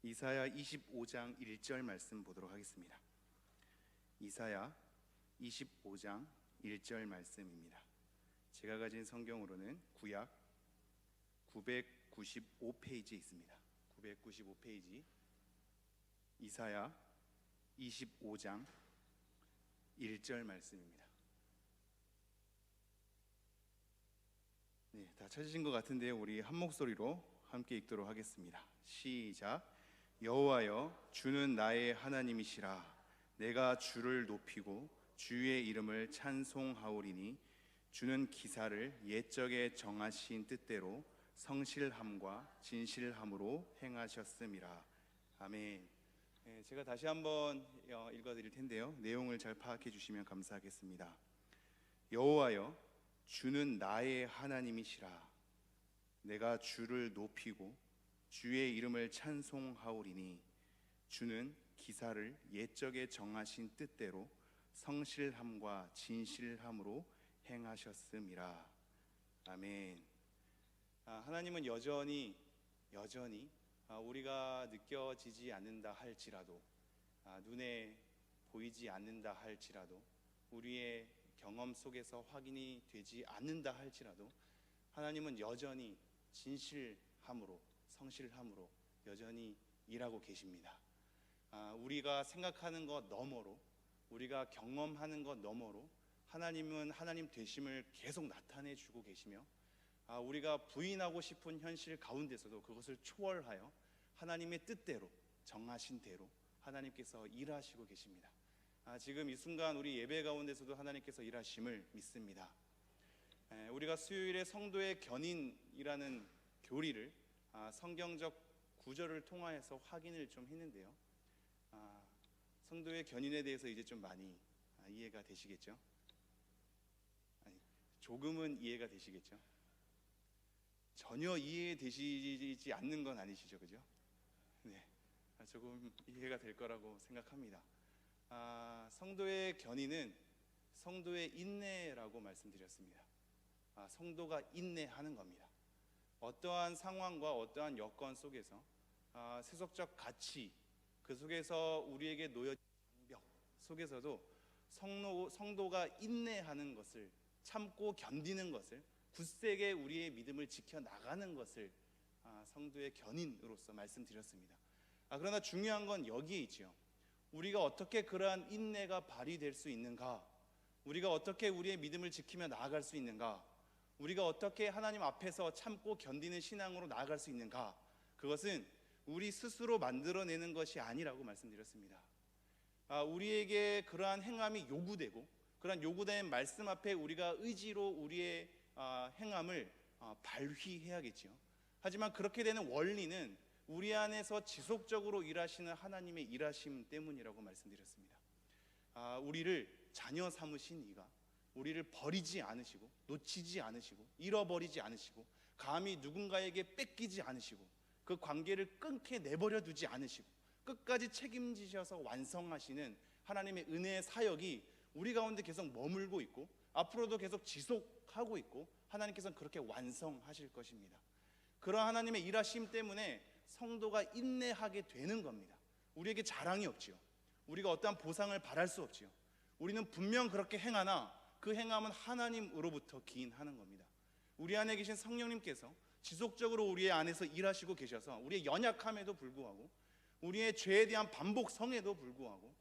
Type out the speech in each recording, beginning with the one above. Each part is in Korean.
이사야 25장 1절 말씀 보도록 하겠습니다. 이사야 25장 1절 말씀입니다. 제가 가진 성경으로는 구약 995페이지에 있습니다. 995페이지 이사야 25장 1절 말씀입니다. 네, 다 찾으신 것 같은데요. 우리 한 목소리로 함께 읽도록 하겠습니다. 시작. 여호와여, 주는 나의 하나님이시라. 내가 주를 높이고 주의 이름을 찬송하오리니 주는 기사를 옛적에 정하신 뜻대로 성실함과 진실함으로 행하셨음이라. 아멘. 네, 제가 다시 한번 읽어드릴 텐데요. 내용을 잘 파악해 주시면 감사하겠습니다. 여호와여, 주는 나의 하나님이시라. 내가 주를 높이고 주의 이름을 찬송하오리니 주는 기사를 옛적에 정하신 뜻대로 성실함과 진실함으로 행하셨음이라. 아멘. 하나님은 여전히 우리가 느껴지지 않는다 할지라도, 눈에 보이지 않는다 할지라도, 우리의 경험 속에서 확인이 되지 않는다 할지라도 하나님은 여전히 진실함으로, 성실함으로 여전히 일하고 계십니다. 우리가 생각하는 것 너머로, 우리가 경험하는 것 너머로 하나님은 하나님 되심을 계속 나타내 주고 계시며, 우리가 부인하고 싶은 현실 가운데서도 그것을 초월하여 하나님의 뜻대로, 정하신 대로 하나님께서 일하시고 계십니다. 지금 이 순간 우리 예배 가운데서도 하나님께서 일하심을 믿습니다. 우리가 수요일에 성도의 견인이라는 교리를 성경적 구절을 통하여서 확인을 좀 했는데요. 성도의 견인에 대해서 이제 좀 많이 이해가 되시겠죠? 아니, 조금은 이해가 되시겠죠? 전혀 이해되시지 않는 건 아니시죠, 그죠? 네, 조금 이해가 될 거라고 생각합니다. 성도의 견인은 성도의 인내라고 말씀드렸습니다. 성도가 인내하는 겁니다. 어떠한 상황과 어떠한 여건 속에서 세속적 가치, 그 속에서 우리에게 놓여진 장벽 속에서도 성도가 인내하는 것을, 참고 견디는 것을, 굳세게 우리의 믿음을 지켜나가는 것을 성도의 견인으로서 말씀드렸습니다. 그러나 중요한 건 여기에 있죠. 우리가 어떻게 그러한 인내가 발휘될 수 있는가? 우리가 어떻게 우리의 믿음을 지키며 나아갈 수 있는가? 우리가 어떻게 하나님 앞에서 참고 견디는 신앙으로 나아갈 수 있는가? 그것은 우리 스스로 만들어내는 것이 아니라고 말씀드렸습니다. 우리에게 그러한 행함이 요구되고, 그러한 요구된 말씀 앞에 우리가 의지로 우리의 행함을 발휘해야겠죠. 하지만 그렇게 되는 원리는 우리 안에서 지속적으로 일하시는 하나님의 일하심 때문이라고 말씀드렸습니다. 우리를 자녀 삼으신 이가 우리를 버리지 않으시고, 놓치지 않으시고, 잃어버리지 않으시고, 감히 누군가에게 뺏기지 않으시고, 그 관계를 끊게 내버려 두지 않으시고, 끝까지 책임지셔서 완성하시는 하나님의 은혜의 사역이 우리 가운데 계속 머물고 있고, 앞으로도 계속 지속하고 있고, 하나님께서는 그렇게 완성하실 것입니다. 그런 하나님의 일하심 때문에 성도가 인내하게 되는 겁니다. 우리에게 자랑이 없지요. 우리가 어떠한 보상을 바랄 수 없지요. 우리는 분명 그렇게 행하나 그 행함은 하나님으로부터 기인하는 겁니다. 우리 안에 계신 성령님께서 지속적으로 우리 안에서 일하시고 계셔서 우리의 연약함에도 불구하고, 우리의 죄에 대한 반복성에도 불구하고,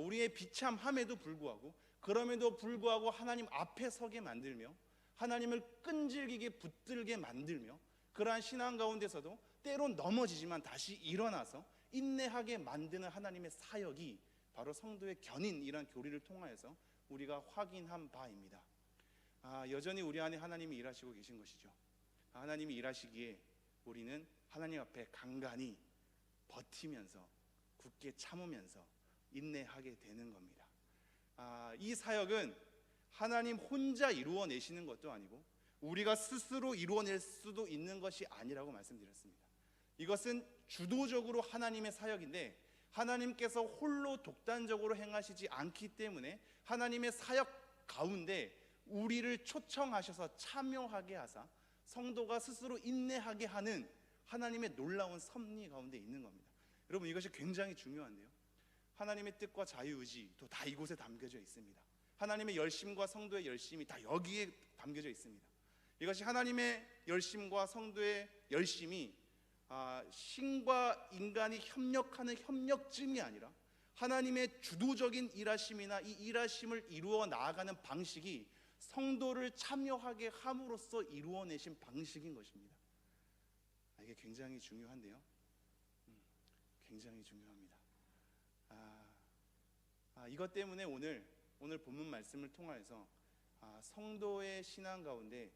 우리의 비참함에도 불구하고, 그럼에도 불구하고 하나님 앞에 서게 만들며, 하나님을 끈질기게 붙들게 만들며, 그러한 신앙 가운데서도 때론 넘어지지만 다시 일어나서 인내하게 만드는 하나님의 사역이 바로 성도의 견인이란 교리를 통하여서 우리가 확인한 바입니다. 여전히 우리 안에 하나님이 일하시고 계신 것이죠. 하나님이 일하시기에 우리는 하나님 앞에 간간히 버티면서, 굳게 참으면서 인내하게 되는 겁니다. 이 사역은 하나님 혼자 이루어내시는 것도 아니고 우리가 스스로 이루어낼 수도 있는 것이 아니라고 말씀드렸습니다. 이것은 주도적으로 하나님의 사역인데, 하나님께서 홀로 독단적으로 행하시지 않기 때문에 하나님의 사역 가운데 우리를 초청하셔서 참여하게 하사 성도가 스스로 인내하게 하는 하나님의 놀라운 섭리 가운데 있는 겁니다. 여러분, 이것이 굉장히 중요한데요. 하나님의 뜻과 자유의지도 다 이곳에 담겨져 있습니다. 하나님의 열심과 성도의 열심이 다 여기에 담겨져 있습니다. 이것이 하나님의 열심과 성도의 열심이 신과 인간이 협력하는 협력증이 아니라 하나님의 주도적인 일하심이나 이 일하심을 이루어 나아가는 방식이 성도를 참여하게 함으로써 이루어내신 방식인 것입니다. 이게 굉장히 중요한데요. 굉장히 중요합니다. 이것 때문에 오늘 본문 말씀을 통하여서 성도의 신앙 가운데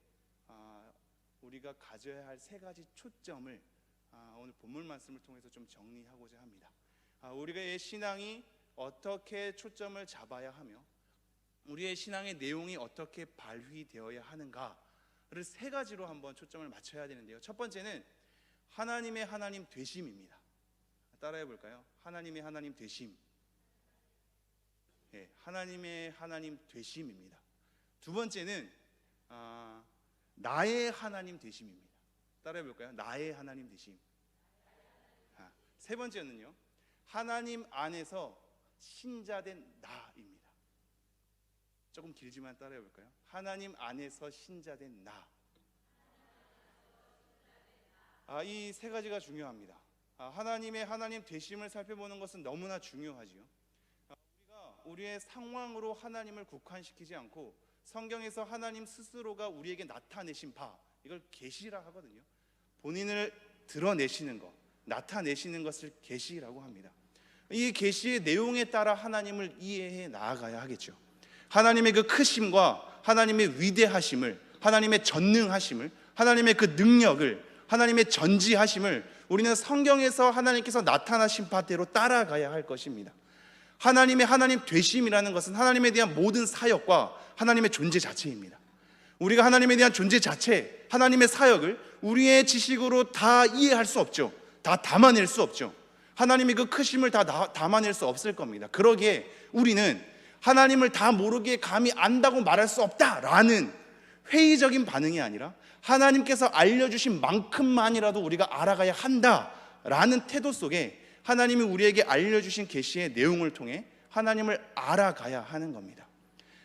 우리가 가져야 할 세 가지 초점을 오늘 본문 말씀을 통해서 좀 정리하고자 합니다. 우리의 신앙이 어떻게 초점을 잡아야 하며 우리의 신앙의 내용이 어떻게 발휘되어야 하는가를 세 가지로 한번 초점을 맞춰야 되는데요. 첫 번째는 하나님의 하나님 되심입니다. 따라해 볼까요? 하나님의 하나님 되심. 하나님의 하나님 되심입니다. 두 번째는 나의 하나님 되심입니다. 따라해 볼까요? 나의 하나님 되심. 세 번째는요, 하나님 안에서 신자된 나입니다. 조금 길지만 따라해 볼까요? 하나님 안에서 신자된 나. 이 세 가지가 중요합니다. 하나님의 하나님 되심을 살펴보는 것은 너무나 중요하지요. 우리가 우리의 상황으로 하나님을 국한시키지 않고 성경에서 하나님 스스로가 우리에게 나타내신 바, 이걸 계시라 하거든요. 본인을 드러내시는 것, 나타내시는 것을 계시라고 합니다. 이 계시의 내용에 따라 하나님을 이해해 나아가야 하겠죠. 하나님의 그 크심과 하나님의 위대하심을, 하나님의 전능하심을, 하나님의 그 능력을, 하나님의 전지하심을 우리는 성경에서 하나님께서 나타나신 바대로 따라가야 할 것입니다. 하나님의 하나님 되심이라는 것은 하나님에 대한 모든 사역과 하나님의 존재 자체입니다. 우리가 하나님에 대한 존재 자체, 하나님의 사역을 우리의 지식으로 다 이해할 수 없죠. 다 담아낼 수 없죠. 하나님의 그 크심을 다 담아낼 수 없을 겁니다. 그러기에 우리는 하나님을 다 모르게 감히 안다고 말할 수 없다라는 회의적인 반응이 아니라 하나님께서 알려주신 만큼만이라도 우리가 알아가야 한다라는 태도 속에 하나님이 우리에게 알려주신 계시의 내용을 통해 하나님을 알아가야 하는 겁니다.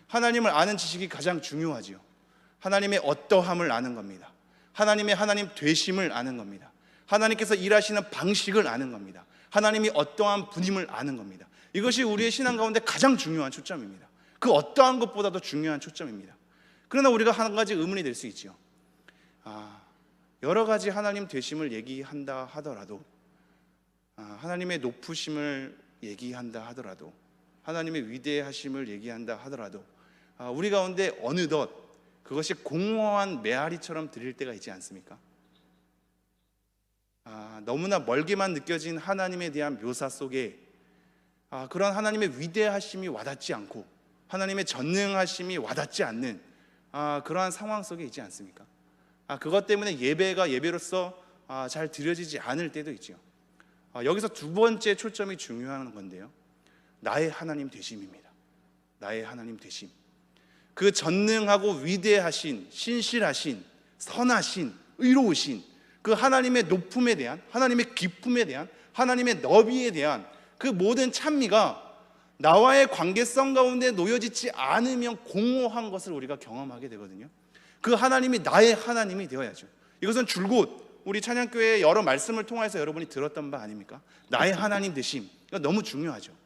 하나님을 아는 지식이 가장 중요하지요. 하나님의 어떠함을 아는 겁니다. 하나님의 하나님 되심을 아는 겁니다. 하나님께서 일하시는 방식을 아는 겁니다. 하나님이 어떠한 분임을 아는 겁니다. 이것이 우리의 신앙 가운데 가장 중요한 초점입니다. 그 어떠한 것보다도 중요한 초점입니다. 그러나 우리가 한 가지 의문이 될 수 있지요. 여러 가지 하나님 되심을 얘기한다 하더라도, 하나님의 높으심을 얘기한다 하더라도, 하나님의 위대하심을 얘기한다 하더라도 우리 가운데 어느덧 그것이 공허한 메아리처럼 들릴 때가 있지 않습니까? 너무나 멀게만 느껴진 하나님에 대한 묘사 속에 그런 하나님의 위대하심이 와닿지 않고 하나님의 전능하심이 와닿지 않는 그러한 상황 속에 있지 않습니까? 그것 때문에 예배가 예배로서 잘 드려지지 않을 때도 있죠. 여기서 두 번째 초점이 중요한 건데요, 나의 하나님 되심입니다. 나의 하나님 되심. 그 전능하고 위대하신, 신실하신, 선하신, 의로우신 그 하나님의 높음에 대한, 하나님의 깊음에 대한, 하나님의 너비에 대한 그 모든 찬미가 나와의 관계성 가운데 놓여지지 않으면 공허한 것을 우리가 경험하게 되거든요. 그 하나님이 나의 하나님이 되어야죠. 이것은 줄곧 우리 찬양교회의 여러 말씀을 통해서 여러분이 들었던 바 아닙니까? 나의 하나님 되심, 이거 너무 중요하죠.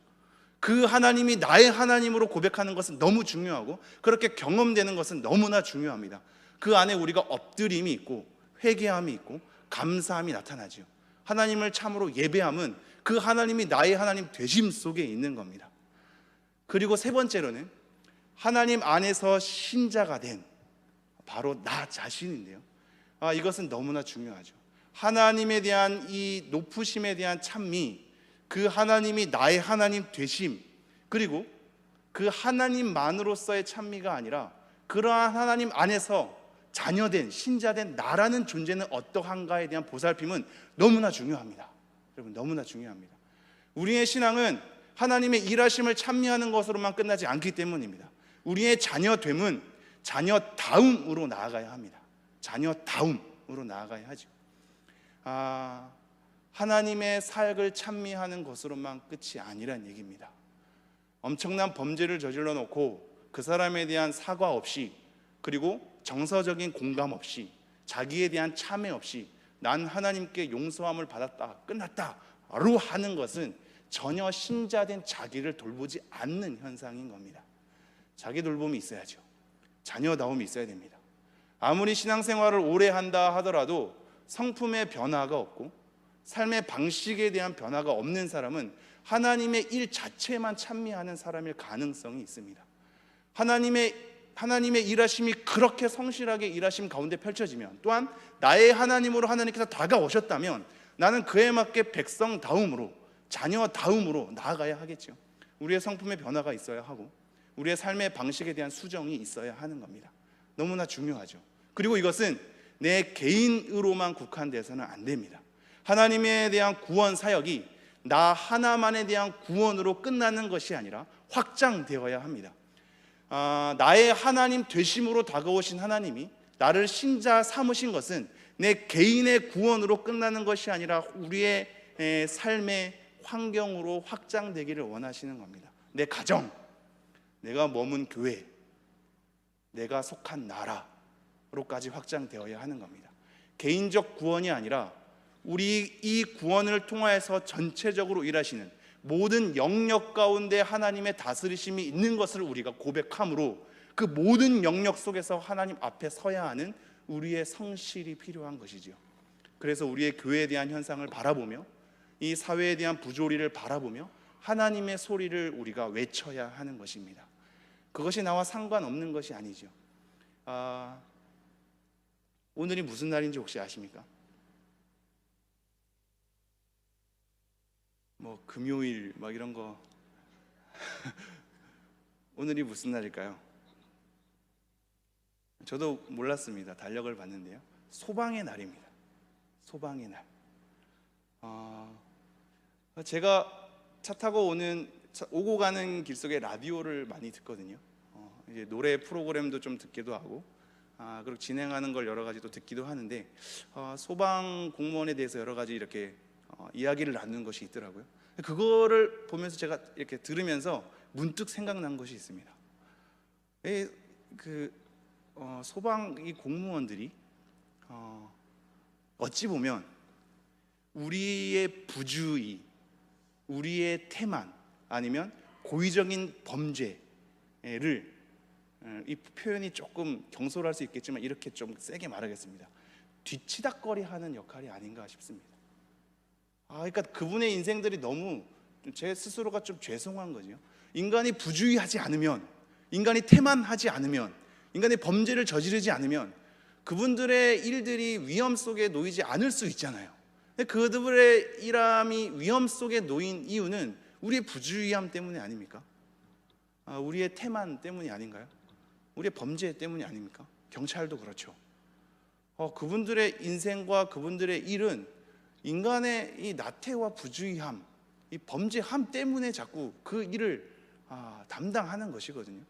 그 하나님이 나의 하나님으로 고백하는 것은 너무 중요하고 그렇게 경험되는 것은 너무나 중요합니다. 그 안에 우리가 엎드림이 있고 회개함이 있고 감사함이 나타나죠. 하나님을 참으로 예배함은 그 하나님이 나의 하나님 되심 속에 있는 겁니다. 그리고 세 번째로는 하나님 안에서 신자가 된 바로 나 자신인데요, 이것은 너무나 중요하죠. 하나님에 대한 이 높으심에 대한 찬미, 그 하나님이 나의 하나님 되심, 그리고 그 하나님만으로서의 찬미가 아니라 그러한 하나님 안에서 자녀된, 신자된 나라는 존재는 어떠한가에 대한 보살핌은 너무나 중요합니다. 여러분, 너무나 중요합니다. 우리의 신앙은 하나님의 일하심을 찬미하는 것으로만 끝나지 않기 때문입니다. 우리의 자녀됨은 자녀다움으로 나아가야 합니다. 자녀다움으로 나아가야 하죠. 하나님의 사역을 찬미하는 것으로만 끝이 아니란 얘기입니다. 엄청난 범죄를 저질러 놓고 그 사람에 대한 사과 없이, 그리고 정서적인 공감 없이, 자기에 대한 참회 없이 난 하나님께 용서함을 받았다, 끝났다로 하는 것은 전혀 신자된 자기를 돌보지 않는 현상인 겁니다. 자기 돌봄이 있어야죠. 자녀다움이 있어야 됩니다. 아무리 신앙생활을 오래 한다 하더라도 성품의 변화가 없고 삶의 방식에 대한 변화가 없는 사람은 하나님의 일 자체만 찬미하는 사람일 가능성이 있습니다. 하나님의 일하심이 그렇게 성실하게 일하심 가운데 펼쳐지면, 또한 나의 하나님으로 하나님께서 다가오셨다면 나는 그에 맞게 백성다움으로, 자녀다움으로 나아가야 하겠죠. 우리의 성품의 변화가 있어야 하고 우리의 삶의 방식에 대한 수정이 있어야 하는 겁니다. 너무나 중요하죠. 그리고 이것은 내 개인으로만 국한돼서는 안 됩니다. 하나님에 대한 구원 사역이 나 하나만에 대한 구원으로 끝나는 것이 아니라 확장되어야 합니다. 나의 하나님 되심으로 다가오신 하나님이 나를 신자 삼으신 것은 내 개인의 구원으로 끝나는 것이 아니라 우리의 삶의 환경으로 확장되기를 원하시는 겁니다. 내 가정, 내가 머문 교회, 내가 속한 나라로까지 확장되어야 하는 겁니다. 개인적 구원이 아니라 우리 이 구원을 통하여서 전체적으로 일하시는 모든 영역 가운데 하나님의 다스리심이 있는 것을 우리가 고백함으로 그 모든 영역 속에서 하나님 앞에 서야 하는 우리의 성실이 필요한 것이지요. 그래서 우리의 교회에 대한 현상을 바라보며 이 사회에 대한 부조리를 바라보며 하나님의 소리를 우리가 외쳐야 하는 것입니다. 그것이 나와 상관없는 것이 아니죠. 오늘이 무슨 날인지 혹시 아십니까? 뭐 금요일 막 이런 거 오늘이 무슨 날일까요? 저도 몰랐습니다. 달력을 봤는데요, 소방의 날입니다. 소방의 날. 제가 차 타고 오고 가는 길 속에 라디오를 많이 듣거든요. 이제 노래 프로그램도 좀 듣기도 하고, 그리고 진행하는 걸 여러 가지 또 듣기도 하는데, 소방 공무원에 대해서 여러 가지 이렇게 이야기를 나누는 것이 있더라고요. 그거를 보면서 제가 이렇게 들으면서 문득 생각난 것이 있습니다. 소방 이 공무원들이 어찌 보면 우리의 부주의, 우리의 태만, 아니면 고의적인 범죄를, 이 표현이 조금 경솔할 수 있겠지만 이렇게 좀 세게 말하겠습니다, 뒤치다꺼리하는 역할이 아닌가 싶습니다. 그러니까 그분의 인생들이 너무 제 스스로가 좀 죄송한 거죠. 인간이 부주의하지 않으면, 인간이 태만하지 않으면, 인간이 범죄를 저지르지 않으면 그분들의 일들이 위험 속에 놓이지 않을 수 있잖아요. 그들의 일함이 위험 속에 놓인 이유는 우리의 부주의함 때문이 아닙니까? 우리의 태만 때문이 아닌가요? 우리의 범죄 때문이 아닙니까? 경찰도 그렇죠. 그분들의 인생과 그분들의 일은 인간의 이 나태와 부주의함, 이 범죄함 때문에 자꾸 그 일을 담당하는 것이거든요.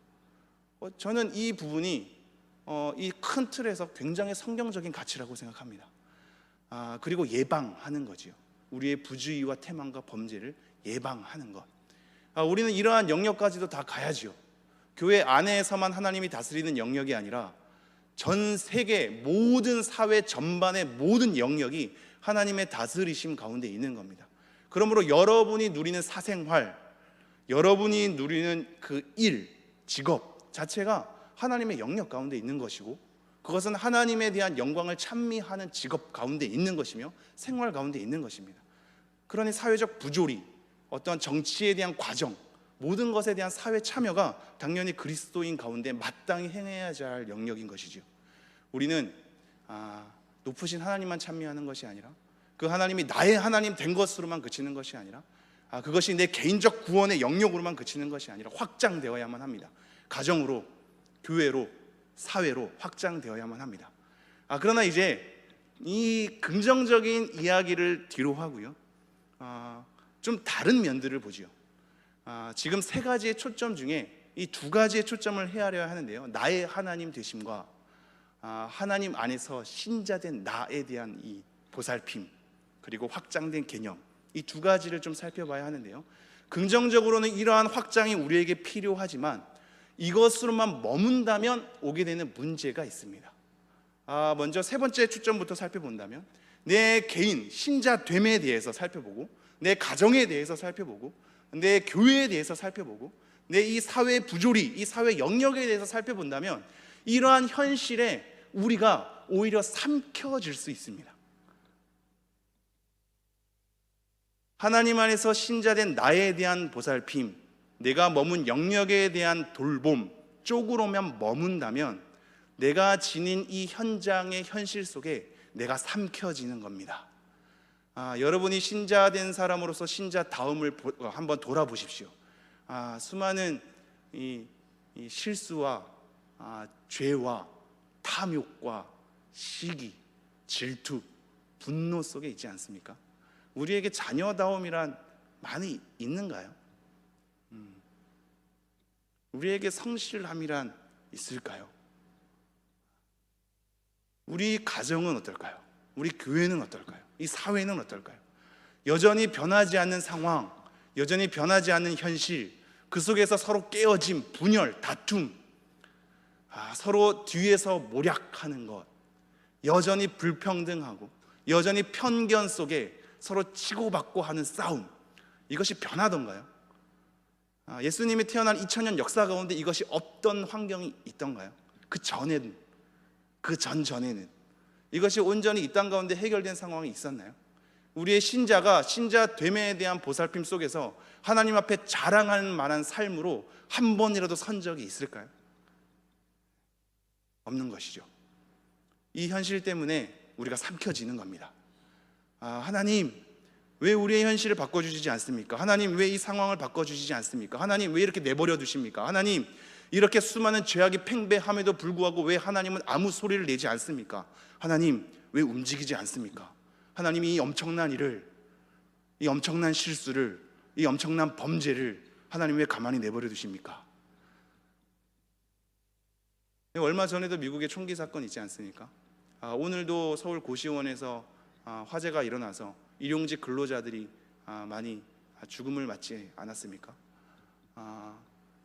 저는 이 부분이 이 큰 틀에서 굉장히 성경적인 가치라고 생각합니다. 그리고 예방하는 거지요. 우리의 부주의와 태만과 범죄를 예방하는 것. 우리는 이러한 영역까지도 다 가야지요. 교회 안에서만 하나님이 다스리는 영역이 아니라 전 세계 모든 사회 전반의 모든 영역이 하나님의 다스리심 가운데 있는 겁니다. 그러므로 여러분이 누리는 사생활, 여러분이 누리는 그 일, 직업 자체가 하나님의 영역 가운데 있는 것이고, 그것은 하나님에 대한 영광을 찬미하는 직업 가운데 있는 것이며 생활 가운데 있는 것입니다. 그러니 사회적 부조리, 어떤 정치에 대한 과정, 모든 것에 대한 사회 참여가 당연히 그리스도인 가운데 마땅히 행해야지 할 영역인 것이지요. 우리는 높으신 하나님만 찬미하는 것이 아니라, 그 하나님이 나의 하나님 된 것으로만 그치는 것이 아니라, 그것이 내 개인적 구원의 영역으로만 그치는 것이 아니라 확장되어야만 합니다. 가정으로, 교회로, 사회로 확장되어야만 합니다. 그러나 이제 이 긍정적인 이야기를 뒤로 하고요, 좀 다른 면들을 보지요. 지금 세 가지의 초점 중에 이 두 가지의 초점을 헤아려야 하는데요, 나의 하나님 되심과 하나님 안에서 신자된 나에 대한 이 보살핌, 그리고 확장된 개념, 이 두 가지를 좀 살펴봐야 하는데요. 긍정적으로는 이러한 확장이 우리에게 필요하지만 이것으로만 머문다면 오게 되는 문제가 있습니다. 먼저 세 번째 추점부터 살펴본다면 내 개인 신자됨에 대해서 살펴보고, 내 가정에 대해서 살펴보고, 내 교회에 대해서 살펴보고, 내 이 사회 부조리, 이 사회 영역에 대해서 살펴본다면 이러한 현실에 우리가 오히려 삼켜질 수 있습니다. 하나님 안에서 신자된 나에 대한 보살핌, 내가 머문 영역에 대한 돌봄 쪽으로만 머문다면 내가 지닌 이 현장의 현실 속에 내가 삼켜지는 겁니다. 여러분이 신자된 사람으로서 신자다움을 한번 돌아보십시오. 수많은 이 실수와 죄와 탐욕과 시기, 질투, 분노 속에 있지 않습니까? 우리에게 자녀다움이란 많이 있는가요? 우리에게 성실함이란 있을까요? 우리 가정은 어떨까요? 우리 교회는 어떨까요? 이 사회는 어떨까요? 여전히 변하지 않는 상황, 여전히 변하지 않는 현실, 그 속에서 서로 깨어짐, 분열, 다툼, 서로 뒤에서 모략하는 것, 여전히 불평등하고 여전히 편견 속에 서로 치고받고 하는 싸움, 이것이 변하던가요? 예수님이 태어난 2000년 역사 가운데 이것이 없던 환경이 있던가요? 그 전에는, 그 전전에는 이것이 온전히 이 땅 가운데 해결된 상황이 있었나요? 우리의 신자가 신자됨에 대한 보살핌 속에서 하나님 앞에 자랑할 만한 삶으로 한 번이라도 선 적이 있을까요? 없는 것이죠. 이 현실 때문에 우리가 삼켜지는 겁니다. 하나님, 왜 우리의 현실을 바꿔주시지 않습니까? 하나님, 왜 이 상황을 바꿔주시지 않습니까? 하나님, 왜 이렇게 내버려 두십니까? 하나님, 이렇게 수많은 죄악이 팽배함에도 불구하고 왜 하나님은 아무 소리를 내지 않습니까? 하나님, 왜 움직이지 않습니까? 하나님이 이 엄청난 일을, 이 엄청난 실수를, 이 엄청난 범죄를 하나님 왜 가만히 내버려 두십니까? 얼마 전에도 미국의 총기 사건 있지 않습니까? 오늘도 서울 고시원에서 화재가 일어나서 일용직 근로자들이 많이 죽음을 맞지 않았습니까?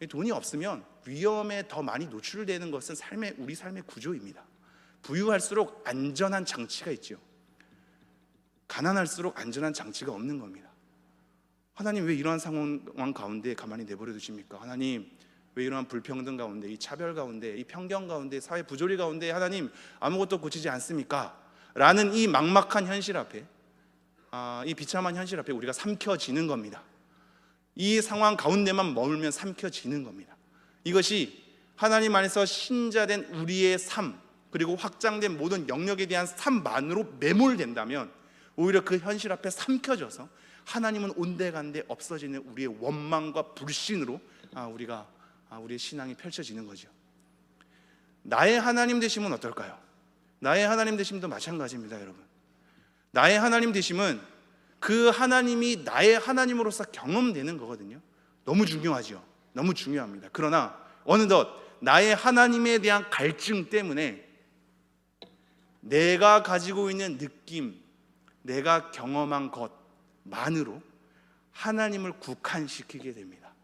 돈이 없으면 위험에 더 많이 노출되는 것은 우리 삶의 구조입니다. 부유할수록 안전한 장치가 있죠. 가난할수록 안전한 장치가 없는 겁니다. 하나님, 왜 이러한 상황 가운데 가만히 내버려 두십니까? 하나님, 왜 이러한 불평등 가운데, 이 차별 가운데, 이 편견 가운데, 사회 부조리 가운데 하나님 아무것도 고치지 않습니까? 라는 이 막막한 현실 앞에, 이 비참한 현실 앞에 우리가 삼켜지는 겁니다. 이 상황 가운데만 머물면 삼켜지는 겁니다. 이것이 하나님 안에서 신자된 우리의 삶, 그리고 확장된 모든 영역에 대한 삶만으로 매몰된다면 오히려 그 현실 앞에 삼켜져서 하나님은 온데간데 없어지는 우리의 원망과 불신으로 우리의 신앙이 펼쳐지는 거죠. 나의 하나님 되심은 어떨까요? 나의 하나님 되심도 마찬가지입니다, 여러분. 나의 하나님 되심은 그 하나님이 나의 하나님으로서 경험되는 거거든요. 너무 중요하죠. 너무 중요합니다. 그러나 어느덧 나의 하나님에 대한 갈증 때문에 내가 가지고 있는 느낌, 내가 경험한 것만으로 하나님을 국한시키게 됩니다.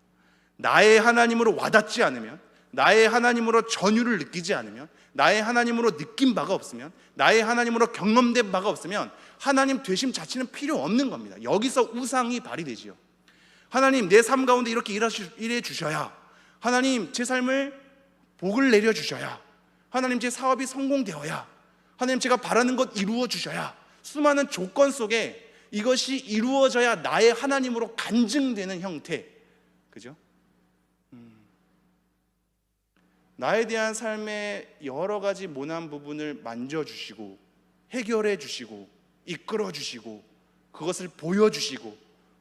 나의 하나님으로 와닿지 않으면, 나의 하나님으로 전율을 느끼지 않으면, 나의 하나님으로 느낀 바가 없으면, 나의 하나님으로 경험된 바가 없으면 하나님 되심 자체는 필요 없는 겁니다. 여기서 우상이 발휘되지요. 하나님, 내 삶 가운데 이렇게 일해 주셔야, 하나님 제 삶을 복을 내려 주셔야, 하나님 제 사업이 성공되어야, 하나님 제가 바라는 것 이루어 주셔야, 수많은 조건 속에 이것이 이루어져야 나의 하나님으로 간증되는 형태, 그죠? 나에 대한 삶의 여러 가지 모난 부분을 만져주시고 해결해 주시고 이끌어 주시고 그것을 보여주시고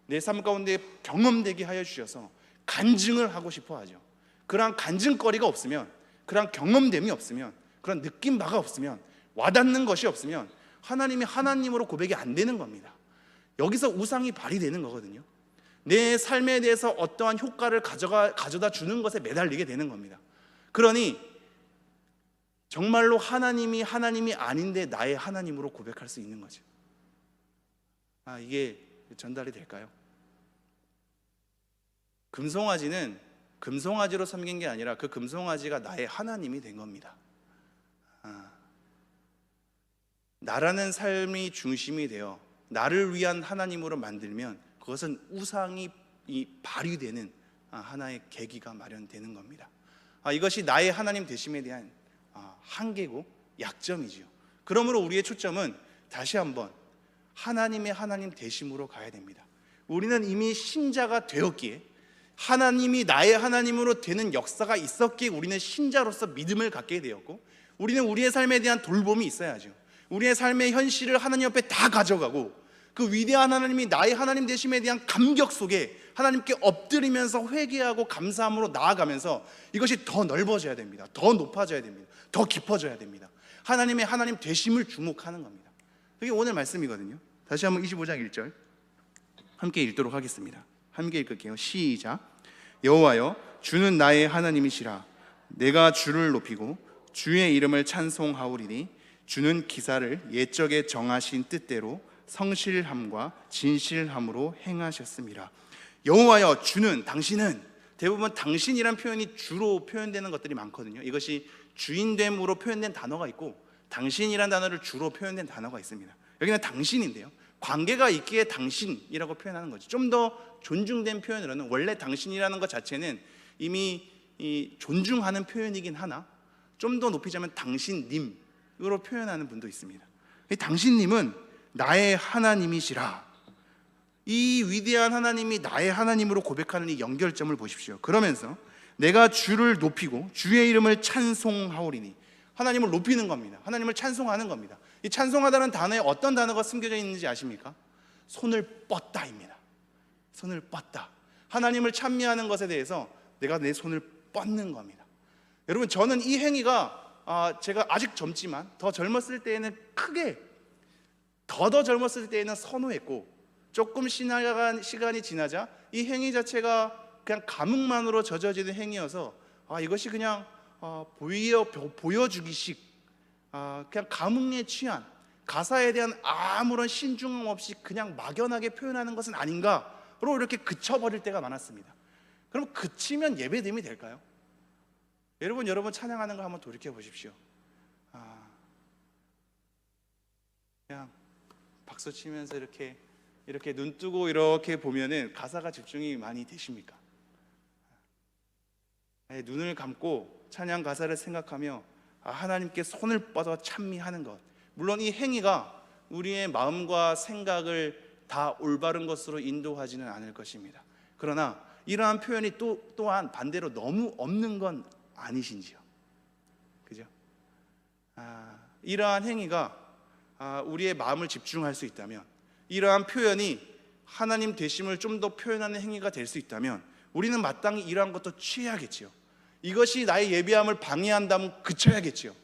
내 삶 가운데 경험되게 하여 주셔서 간증을 하고 싶어 하죠. 그러한 간증거리가 없으면, 그러한 경험됨이 없으면, 그런 느낀 바가 없으면, 와닿는 것이 없으면 하나님이 하나님으로 고백이 안 되는 겁니다. 여기서 우상이 발휘되는 거거든요. 내 삶에 대해서 어떠한 효과를 가져다 주는 것에 매달리게 되는 겁니다. 그러니 정말로 하나님이 아닌데 나의 하나님으로 고백할 수 있는 거죠. 이게 전달이 될까요? 금송아지는 금송아지로 섬긴 게 아니라 그 금송아지가 나의 하나님이 된 겁니다. 나라는 삶이 중심이 되어 나를 위한 하나님으로 만들면 그것은 우상이 발휘되는 하나의 계기가 마련되는 겁니다. 이것이 나의 하나님 되심에 대한 한계고 약점이지요. 그러므로 우리의 초점은 다시 한번 하나님의 하나님 되심으로 가야 됩니다. 우리는 이미 신자가 되었기에, 하나님이 나의 하나님으로 되는 역사가 있었기에 우리는 신자로서 믿음을 갖게 되었고, 우리는 우리의 삶에 대한 돌봄이 있어야죠. 우리의 삶의 현실을 하나님 앞에 다 가져가고 그 위대한 하나님이 나의 하나님 되심에 대한 감격 속에 하나님께 엎드리면서 회개하고 감사함으로 나아가면서 이것이 더 넓어져야 됩니다. 더 높아져야 됩니다. 더 깊어져야 됩니다. 하나님의 하나님 되심을 주목하는 겁니다. 그게 오늘 말씀이거든요. 다시 한번 25장 1절 함께 읽도록 하겠습니다. 함께 읽을게요. 시작. 여호와여, 주는 나의 하나님이시라. 내가 주를 높이고 주의 이름을 찬송하오리니 주는 기사를 옛적에 정하신 뜻대로 성실함과 진실함으로 행하셨습니다. 여호와여, 주는, 당신은, 대부분 당신이란 표현이 주로 표현되는 것들이 많거든요. 이것이 주인됨으로 표현된 단어가 있고 당신이란 단어를 주로 표현된 단어가 있습니다. 여기는 당신인데요, 관계가 있기에 당신이라고 표현하는 거죠. 좀 더 존중된 표현으로는 원래 당신이라는 것 자체는 이미 존중하는 표현이긴 하나 좀 더 높이자면 당신님으로 표현하는 분도 있습니다. 이 당신님은 나의 하나님이시라. 이 위대한 하나님이 나의 하나님으로 고백하는 이 연결점을 보십시오. 그러면서 내가 주를 높이고 주의 이름을 찬송하오리니, 하나님을 높이는 겁니다. 하나님을 찬송하는 겁니다. 이 찬송하다는 단어에 어떤 단어가 숨겨져 있는지 아십니까? 손을 뻗다입니다. 손을 뻗다. 하나님을 찬미하는 것에 대해서 내가 내 손을 뻗는 겁니다. 여러분, 저는 이 행위가 제가 아직 젊지만 더 젊었을 때에는 크게 더 젊었을 때에는 선호했고, 조금 시간이 지나자 이 행위 자체가 그냥 감흥만으로 젖어지는 행위여서 이것이 그냥 보여주기식, 그냥 감흥에 취한, 가사에 대한 아무런 신중함 없이 그냥 막연하게 표현하는 것은 아닌가로 이렇게 그쳐버릴 때가 많았습니다. 그럼 그치면 예배됨이 될까요? 여러분 찬양하는 거 한번 돌이켜 보십시오. 그냥 박수 치면서 이렇게 눈 뜨고 이렇게 보면은 가사가 집중이 많이 되십니까? 눈을 감고 찬양 가사를 생각하며 하나님께 손을 뻗어 찬미하는 것, 물론 이 행위가 우리의 마음과 생각을 다 올바른 것으로 인도하지는 않을 것입니다. 그러나 이러한 표현이 또한 반대로 너무 없는 건 아니신지요? 그죠? 이러한 행위가 우리의 마음을 집중할 수 있다면, 이러한 표현이 하나님 되심을 좀 더 표현하는 행위가 될 수 있다면 우리는 마땅히 이러한 것도 취해야겠지요. 이것이 나의 예배함을 방해한다면 그쳐야겠지요.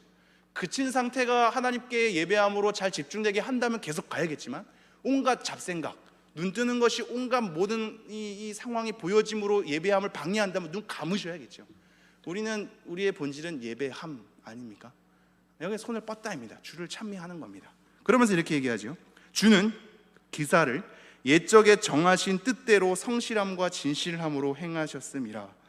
그친 상태가 하나님께 예배함으로 잘 집중되게 한다면 계속 가야겠지만, 온갖 잡생각, 눈 뜨는 것이 온갖 모든 이 상황이 보여짐으로 예배함을 방해한다면 눈 감으셔야겠죠. 우리는, 우리의 본질은 예배함 아닙니까? 여기 손을 뻗다입니다. 주를 찬미하는 겁니다. 그러면서 이렇게 얘기하죠. 주는 기사를 옛적에 정하신 뜻대로 성실함과 진실함으로 행하셨음이라.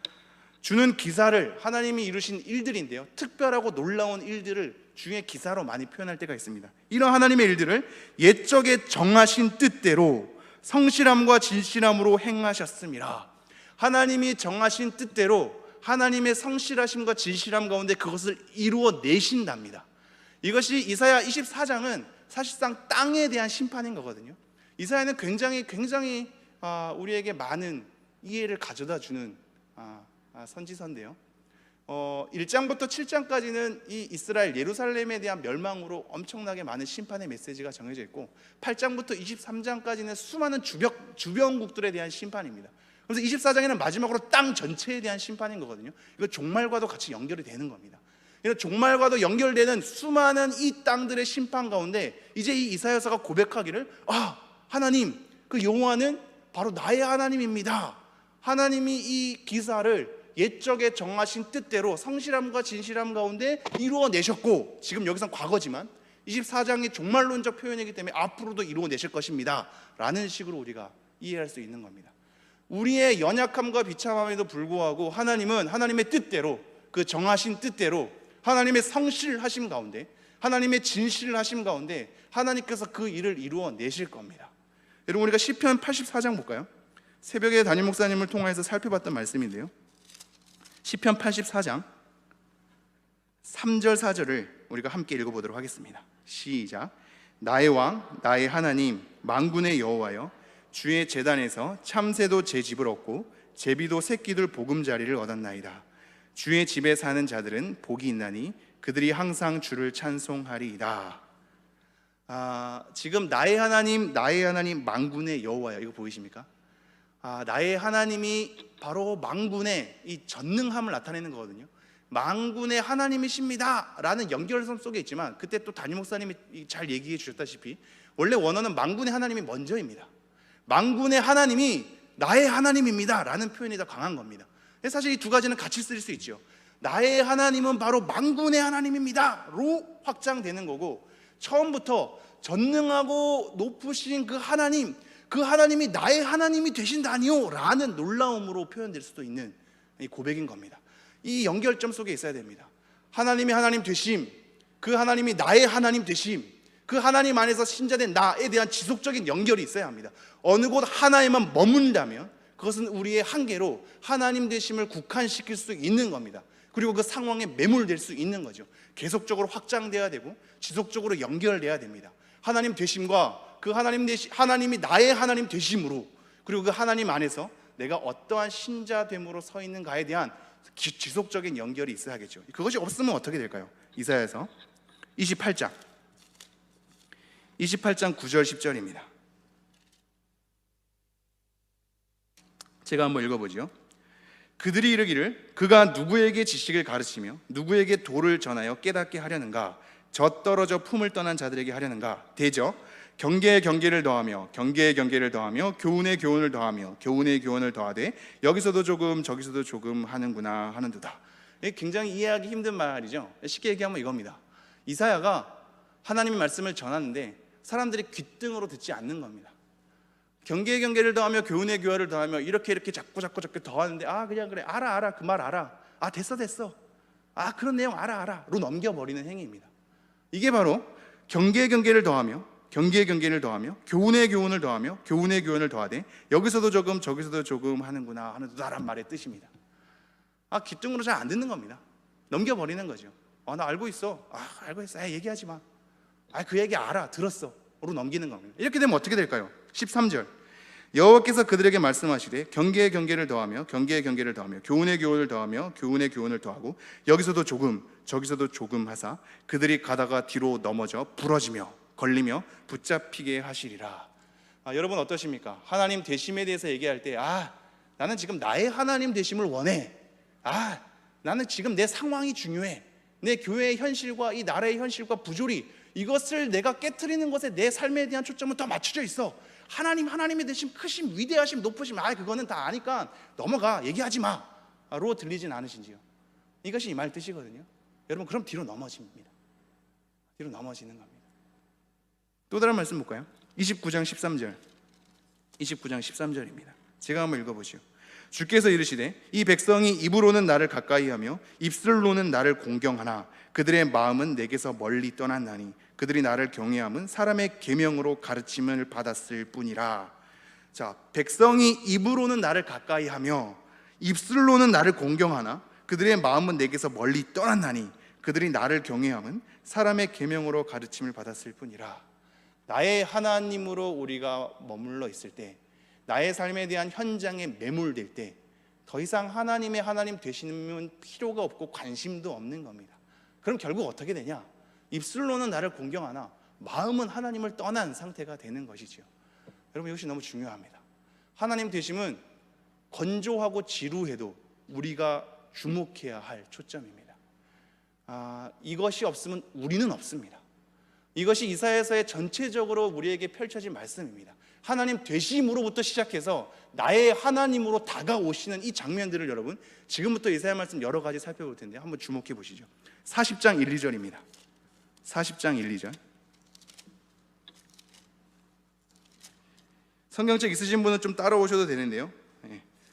주는 기사를, 하나님이 이루신 일들인데요, 특별하고 놀라운 일들을 주의 기사로 많이 표현할 때가 있습니다. 이런 하나님의 일들을 옛적에 정하신 뜻대로 성실함과 진실함으로 행하셨음이라. 하나님이 정하신 뜻대로 하나님의 성실하심과 진실함 가운데 그것을 이루어 내신답니다. 이것이 이사야 24장은 사실상 땅에 대한 심판인 거거든요. 이사야는 굉장히 우리에게 많은 이해를 가져다 주는 선지서인데요, 1장부터 7장까지는 이 이스라엘 예루살렘에 대한 멸망으로 엄청나게 많은 심판의 메시지가 정해져 있고, 8장부터 23장까지는 수많은 주변국들에 대한 심판입니다. 그래서 24장에는 마지막으로 땅 전체에 대한 심판인 거거든요. 이거 종말과도 같이 연결이 되는 겁니다. 종말과도 연결되는 수많은 이 땅들의 심판 가운데 이제 이 이사야서가 고백하기를, 하나님, 그 여호와는 바로 나의 하나님입니다. 하나님이 이 기사를 옛적에 정하신 뜻대로 성실함과 진실함 가운데 이루어내셨고, 지금 여기선 과거지만 24장의 종말론적 표현이기 때문에 앞으로도 이루어내실 것입니다 라는 식으로 우리가 이해할 수 있는 겁니다. 우리의 연약함과 비참함에도 불구하고 하나님은 하나님의 뜻대로, 그 정하신 뜻대로, 하나님의 성실하심 가운데, 하나님의 진실하심 가운데 하나님께서 그 일을 이루어내실 겁니다. 여러분, 우리가 시편 84장 볼까요? 새벽에 담임 목사님을 통해서 살펴봤던 말씀인데요, 시편 84장 3절 4절을 우리가 함께 읽어보도록 하겠습니다. 시작. 나의 왕, 나의 하나님, 만군의 여호와여, 주의 제단에서 참새도 제 집을 얻고 제비도 새끼들 보금자리를 얻었나이다. 주의 집에 사는 자들은 복이 있나니 그들이 항상 주를 찬송하리이다. 지금 나의 하나님, 나의 하나님, 만군의 여호와여, 이거 보이십니까? 나의 하나님이 바로 만군의 이 전능함을 나타내는 거거든요. 만군의 하나님이십니다 라는 연결선 속에 있지만, 그때 또 담임 목사님이 잘 얘기해 주셨다시피 원래 원어는 만군의 하나님이 먼저입니다. 만군의 하나님이 나의 하나님입니다 라는 표현이 더 강한 겁니다. 사실 이 두 가지는 같이 쓸 수 있죠. 나의 하나님은 바로 만군의 하나님입니다 로 확장되는 거고, 처음부터 전능하고 높으신 그 하나님이 나의 하나님이 되신다니요 라는 놀라움으로 표현될 수도 있는 이 고백인 겁니다. 이 연결점 속에 있어야 됩니다. 하나님이 하나님 되심, 그 하나님이 나의 하나님 되심, 그 하나님 안에서 신자된 나에 대한 지속적인 연결이 있어야 합니다. 어느 곳 하나에만 머문다면 그것은 우리의 한계로 하나님 되심을 국한시킬 수 있는 겁니다. 그리고 그 상황에 매몰될 수 있는 거죠. 계속적으로 확장돼야 되고 지속적으로 연결돼야 됩니다. 하나님 되심과 그 하나님이 나의 하나님 되심으로, 그리고 그 하나님 안에서 내가 어떠한 신자됨으로 서 있는가에 대한 지속적인 연결이 있어야겠죠. 그것이 없으면 어떻게 될까요? 이사야서 28장 9절 10절입니다. 제가 한번 읽어보죠. 그들이 이르기를 그가 누구에게 지식을 가르치며 누구에게 도를 전하여 깨닫게 하려는가? 젖떨어져 품을 떠난 자들에게 하려는가? 대저 경계에 경계를 더하며 경계에 경계를 더하며 교훈에 교훈을 더하며 교훈에 교훈을 더하되 여기서도 조금 저기서도 조금 하는구나 하는도다. 굉장히 이해하기 힘든 말이죠. 쉽게 얘기하면 이겁니다. 이사야가 하나님의 말씀을 전하는데 사람들이 귓등으로 듣지 않는 겁니다. 경계에 경계를 더하며 교훈에 교훈을 더하며 이렇게 자꾸 더하는데, 그냥 그래, 알아, 그 말 알아, 됐어, 그런 내용 알아로 넘겨버리는 행위입니다. 이게 바로 경계에 경계를 더하며 경계에 경계를 더하며 교훈에 교훈을 더하며 교훈에 교훈을 더하되 여기서도 조금 저기서도 조금 하는구나 하는도다란 말의 뜻입니다. 귓등으로 잘 안 듣는 겁니다. 넘겨버리는 거죠. 나 알고 있어. 알고 있어. 얘기하지 마. 그 얘기 알아, 들었어 로 넘기는 겁니다. 이렇게 되면 어떻게 될까요? 13절 여호와께서 그들에게 말씀하시되 경계에 경계를 더하며 경계에 경계를 더하며 교훈에 교훈을 더하며 교훈에 교훈을 더하고 여기서도 조금 저기서도 조금 하사 그들이 가다가 뒤로 넘어져 부러지며 걸리며 붙잡히게 하시리라. 여러분 어떠십니까? 하나님 되심에 대해서 얘기할 때 나는 지금 나의 하나님 되심을 원해. 나는 지금 내 상황이 중요해. 내 교회의 현실과 이 나라의 현실과 부조리, 이것을 내가 깨트리는 것에 내 삶에 대한 초점은 더 맞춰져 있어. 하나님의 되심, 크심, 위대하심, 높으심, 그거는 다 아니까 넘어가, 얘기하지 마로 들리진 않으신지요? 이것이 이 말 뜻이거든요. 여러분, 그럼 뒤로 넘어집니다. 뒤로 넘어지는 겁니다. 또 다른 말씀 볼까요? 29장 13절입니다. 제가 한번 읽어보시오. 주께서 이르시되 이 백성이 입으로는 나를 가까이하며 입술로는 나를 공경하나 그들의 마음은 내게서 멀리 떠났나니 그들이 나를 경외함은 사람의 계명으로 가르침을 받았을 뿐이라. 자, 백성이 입으로는 나를 가까이하며 입술로는 나를 공경하나 그들의 마음은 내게서 멀리 떠났나니 그들이 나를 경외함은 사람의 계명으로 가르침을 받았을 뿐이라. 나의 하나님으로 우리가 머물러 있을 때, 나의 삶에 대한 현장에 매몰될 때 더 이상 하나님의 하나님 되시는 필요가 없고 관심도 없는 겁니다. 그럼 결국 어떻게 되냐? 입술로는 나를 공경하나 마음은 하나님을 떠난 상태가 되는 것이죠. 여러분, 이것이 너무 중요합니다. 하나님 되심은 건조하고 지루해도 우리가 주목해야 할 초점입니다. 이것이 없으면 우리는 없습니다. 이것이 이사야서의 전체적으로 우리에게 펼쳐진 말씀입니다. 하나님 되심으로부터 시작해서 나의 하나님으로 다가오시는 이 장면들을 여러분 지금부터 이사야 말씀 여러 가지 살펴볼 텐데 한번 주목해 보시죠. 40장 1, 2절입니다. 40장 1, 2절 성경책 있으신 분은 좀 따라오셔도 되는데요.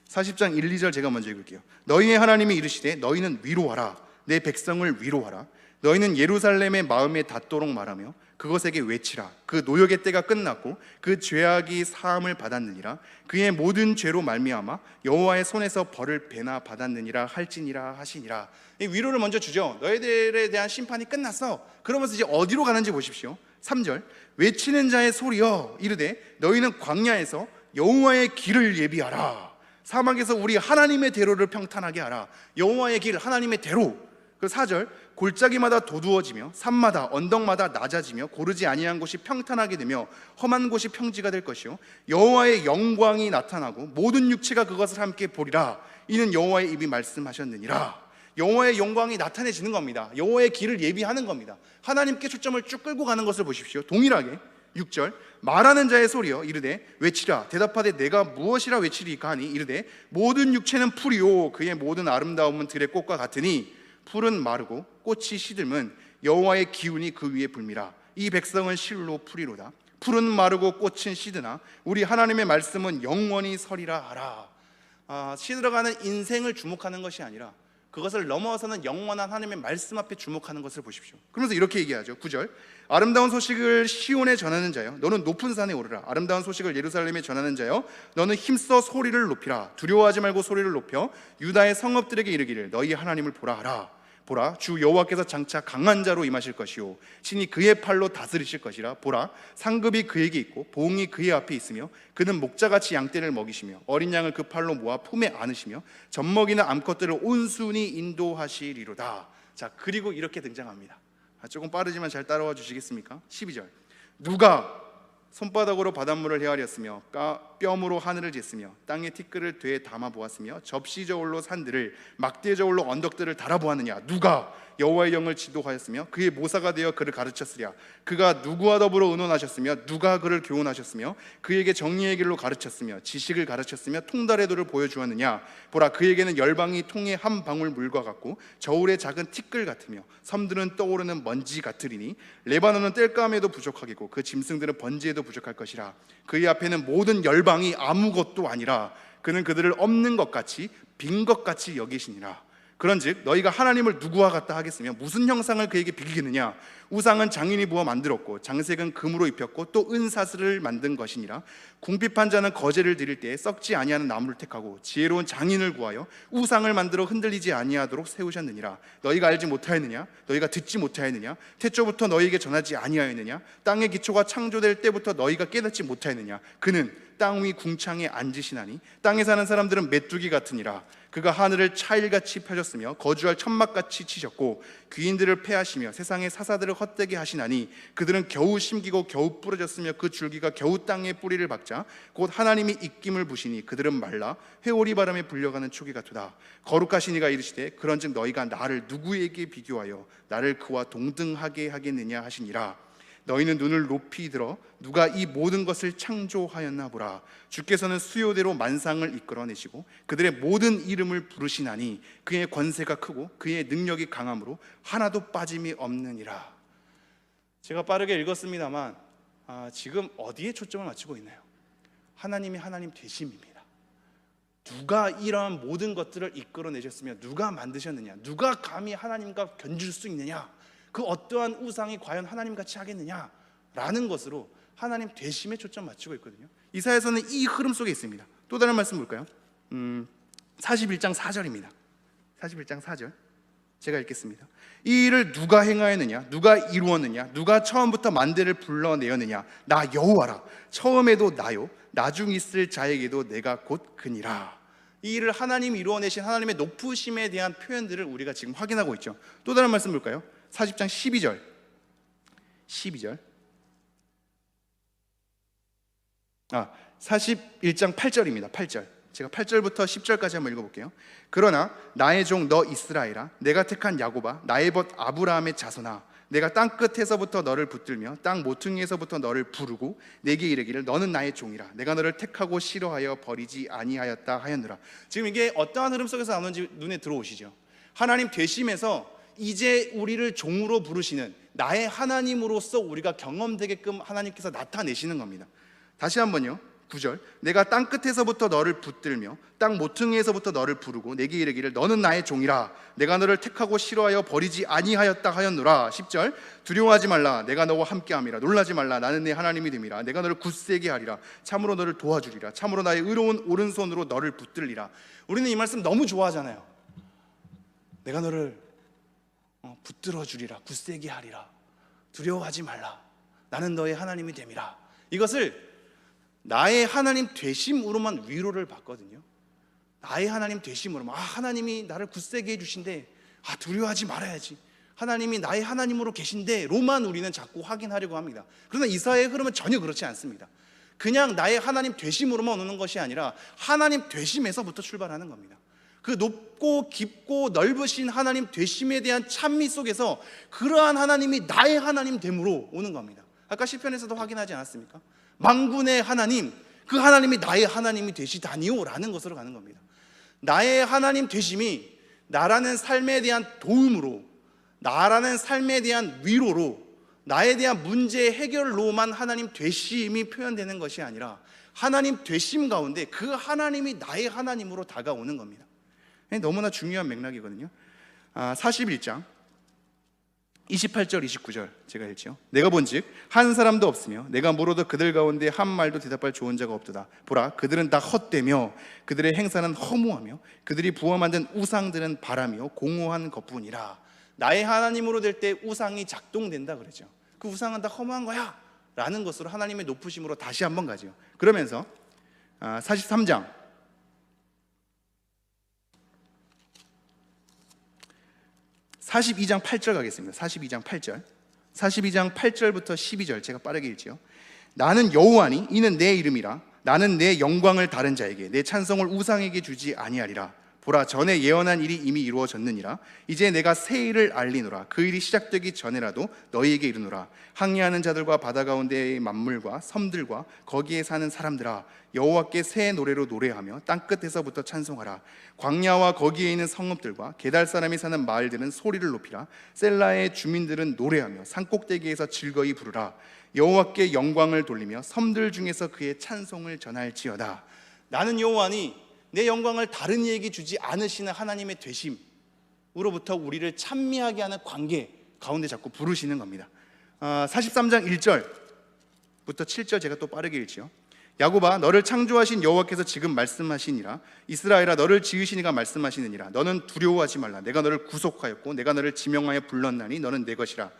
40장 1, 2절 제가 먼저 읽을게요. 너희의 하나님이 이르시되 너희는 위로하라. 내 백성을 위로하라. 너희는 예루살렘의 마음에 닿도록 말하며 그것에게 외치라. 그 노역의 때가 끝났고 그 죄악이 사함을 받았느니라. 그의 모든 죄로 말미암아 여호와의 손에서 벌을 배나 받았느니라 할지니라 하시니라. 이 위로를 먼저 주죠. 너희들에 대한 심판이 끝났어. 그러면서 이제 어디로 가는지 보십시오. 3절 외치는 자의 소리여 이르되 너희는 광야에서 여호와의 길을 예비하라. 사막에서 우리 하나님의 대로를 평탄하게 하라. 여호와의 길, 하나님의 대로. 그 4절 골짜기마다 도두어지며 산마다 언덕마다 낮아지며 고르지 아니한 곳이 평탄하게 되며 험한 곳이 평지가 될 것이요 여호와의 영광이 나타나고 모든 육체가 그것을 함께 보리라. 이는 여호와의 입이 말씀하셨느니라. 여호와의 영광이 나타내지는 겁니다. 여호와의 길을 예비하는 겁니다. 하나님께 초점을 쭉 끌고 가는 것을 보십시오. 동일하게 6절 말하는 자의 소리여 이르되 외치라. 대답하되 내가 무엇이라 외치리까 하니 이르되 모든 육체는 풀이요 그의 모든 아름다움은 들의 꽃과 같으니 풀은 마르고 꽃이 시들면 여호와의 기운이 그 위에 불미라. 이 백성은 실로 풀이로다. 풀은 마르고 꽃은 시드나 우리 하나님의 말씀은 영원히 서리라 하라. 시들어가는 인생을 주목하는 것이 아니라 그것을 넘어서는 영원한 하나님의 말씀 앞에 주목하는 것을 보십시오. 그러면서 이렇게 얘기하죠. 9절 아름다운 소식을 시온에 전하는 자여 너는 높은 산에 오르라. 아름다운 소식을 예루살렘에 전하는 자여 너는 힘써 소리를 높이라. 두려워하지 말고 소리를 높여 유다의 성읍들에게 이르기를 너희 하나님을 보라 하라. 보라 주 여호와께서 장차 강한 자로 임하실 것이요 신이 그의 팔로 다스리실 것이라. 보라 상급이 그에게 있고 보응이 그의 앞에 있으며 그는 목자같이 양떼를 먹이시며 어린 양을 그 팔로 모아 품에 안으시며 젖먹이는 암컷들을 온순히 인도하시리로다. 자 그리고 이렇게 등장합니다. 조금 빠르지만 잘 따라와 주시겠습니까? 12절 누가 손바닥으로 바닷물을 헤아렸으며 뼘으로 하늘을 쟀으며 땅의 티끌을 되에 담아 보았으며 접시 저울로 산들을 막대 저울로 언덕들을 달아보았느냐. 누가 여호와의 영을 지도하였으며 그의 모사가 되어 그를 가르쳤으랴. 그가 누구와 더불어 의논하셨으며 누가 그를 교훈하셨으며 그에게 정의의 길로 가르쳤으며 지식을 가르쳤으며 통달의 도를 보여주었느냐. 보라 그에게는 열방이 통의 한 방울 물과 같고 저울의 작은 티끌 같으며 섬들은 떠오르는 먼지 같으리니 레바논은 땔감에도 부족하겠고 그 짐승들은 번제에도 부족할 것이라. 그의 앞에는 모든 열방이 아무것도 아니라 그는 그들을 없는 것 같이 빈 것 같이 여기시니라. 그런즉 너희가 하나님을 누구와 같다 하겠으며 무슨 형상을 그에게 비기겠느냐. 우상은 장인이 부어 만들었고 장색은 금으로 입혔고 또 은사슬을 만든 것이니라. 궁핍한 자는 거제를 드릴 때에 썩지 아니하는 나무를 택하고 지혜로운 장인을 구하여 우상을 만들어 흔들리지 아니하도록 세우셨느니라. 너희가 알지 못하였느냐. 너희가 듣지 못하였느냐. 태초부터 너희에게 전하지 아니하였느냐. 땅의 기초가 창조될 때부터 너희가 깨닫지 못하였느냐. 그는 땅 위 궁창에 앉으시나니 땅에 사는 사람들은 메뚜기 같으니라. 그가 하늘을 차일같이 펴셨으며 거주할 천막같이 치셨고 귀인들을 패하시며 세상의 사사들을 헛되게 하시나니 그들은 겨우 심기고 겨우 부러졌으며 그 줄기가 겨우 땅에 뿌리를 박자 곧 하나님이 입김을 부시니 그들은 말라 회오리 바람에 불려가는 초기 같도다. 거룩하신 이가 이르시되 그런즉 너희가 나를 누구에게 비교하여 나를 그와 동등하게 하겠느냐 하시니라. 너희는 눈을 높이 들어 누가 이 모든 것을 창조하였나 보라. 주께서는 수요대로 만상을 이끌어내시고 그들의 모든 이름을 부르시나니 그의 권세가 크고 그의 능력이 강함으로 하나도 빠짐이 없느니라. 제가 빠르게 읽었습니다만 지금 어디에 초점을 맞추고 있나요? 하나님이 하나님 되심입니다. 누가 이러한 모든 것들을 이끌어내셨으며 누가 만드셨느냐. 누가 감히 하나님과 견줄 수 있느냐. 그 어떠한 우상이 과연 하나님같이 하겠느냐 라는 것으로 하나님 되심에 초점 맞추고 있거든요. 이사야서는 이 흐름 속에 있습니다. 또 다른 말씀 볼까요? 41장 4절입니다 41장 4절 제가 읽겠습니다. 이 일을 누가 행하였느냐. 누가 이루었느냐. 누가 처음부터 만대를 불러내었느냐. 나 여호와라. 처음에도 나요 나중 있을 자에게도 내가 곧 그니라. 이 일을 하나님이 이루어내신 하나님의 높으심에 대한 표현들을 우리가 지금 확인하고 있죠. 또 다른 말씀 볼까요? 40장 12절 41장 8절입니다 8절 제가 8절부터 10절까지 한번 읽어볼게요. 그러나 나의 종 너 이스라엘아 내가 택한 야곱아 나의 벗 아브라함의 자손아 내가 땅끝에서부터 너를 붙들며 땅 모퉁이에서부터 너를 부르고 내게 이르기를 너는 나의 종이라. 내가 너를 택하고 싫어하여 버리지 아니하였다 하였느라. 지금 이게 어떠한 흐름 속에서 나오는지 눈에 들어오시죠? 하나님 되심에서 이제 우리를 종으로 부르시는 나의 하나님으로서 우리가 경험되게끔 하나님께서 나타내시는 겁니다. 다시 한번요. 9절, 내가 땅 끝에서부터 너를 붙들며 땅 모퉁이에서부터 너를 부르고 내게 이르기를 너는 나의 종이라. 내가 너를 택하고 싫어하여 버리지 아니하였다 하였노라. 10절, 두려워하지 말라. 내가 너와 함께함이라. 놀라지 말라. 나는 네 하나님이 됨이라. 내가 너를 굳세게 하리라. 참으로 너를 도와주리라. 참으로 나의 의로운 오른손으로 너를 붙들리라. 우리는 이 말씀 너무 좋아하잖아요. 내가 너를 붙들어 주리라. 굳세게 하리라. 두려워하지 말라. 나는 너의 하나님이 됨이라. 이것을 나의 하나님 되심으로만 위로를 받거든요. 나의 하나님 되심으로만, 하나님이 나를 굳세게 해주신대, 두려워하지 말아야지, 하나님이 나의 하나님으로 계신데 로만 우리는 자꾸 확인하려고 합니다. 그러나 이사야의 흐름은 전혀 그렇지 않습니다. 그냥 나의 하나님 되심으로만 오는 것이 아니라 하나님 되심에서부터 출발하는 겁니다. 그 높고 깊고 넓으신 하나님 되심에 대한 찬미 속에서 그러한 하나님이 나의 하나님 됨으로 오는 겁니다. 아까 시편에서도 확인하지 않았습니까? 만군의 하나님, 그 하나님이 나의 하나님이 되시다니요 라는 것으로 가는 겁니다. 나의 하나님 되심이 나라는 삶에 대한 도움으로, 나라는 삶에 대한 위로로, 나에 대한 문제 해결로만 하나님 되심이 표현되는 것이 아니라 하나님 되심 가운데 그 하나님이 나의 하나님으로 다가오는 겁니다. 너무나 중요한 맥락이거든요. 41장 28절 29절 제가 읽죠. 내가 본즉 한 사람도 없으며 내가 물어도 그들 가운데 한 말도 대답할 좋은 자가 없도다. 보라, 그들은 다 헛되며 그들의 행사는 허무하며 그들이 부어 만든 우상들은 바람이요 공허한 것뿐이라. 나의 하나님으로 될 때 우상이 작동된다 그러죠. 그 우상은 다 허무한 거야 라는 것으로 하나님의 높으심으로 다시 한번 가죠. 그러면서 43장 42장 8절 가겠습니다. 42장 8절 42장 8절부터 12절 제가 빠르게 읽지요. 나는 여호와니 이는 내 이름이라. 나는 내 영광을 다른 자에게 내 찬송을 우상에게 주지 아니하리라. 보라, 전에 예언한 일이 이미 이루어졌느니라. 이제 내가 새 일을 알리노라. 그 일이 시작되기 전에라도 너희에게 이르노라. 항해하는 자들과 바다 가운데의 만물과 섬들과 거기에 사는 사람들아, 여호와께 새 노래로 노래하며 땅끝에서부터 찬송하라. 광야와 거기에 있는 성읍들과 게달 사람이 사는 마을들은 소리를 높이라. 셀라의 주민들은 노래하며 산꼭대기에서 즐거이 부르라. 여호와께 영광을 돌리며 섬들 중에서 그의 찬송을 전할지어다. 나는 여호와니 내 영광을 다른 이에게 주지 않으시는 하나님의 되심으로부터 우리를 찬미하게 하는 관계 가운데 자꾸 부르시는 겁니다. 43장 1절부터 7절 제가 또 빠르게 읽지요. 야곱아, 너를 창조하신 여호와께서 지금 말씀하시니라. 이스라엘아, 너를 지으시니가 말씀하시느니라. 너는 두려워하지 말라. 내가 너를 구속하였고 내가 너를 지명하여 불렀나니 너는 내 것이라.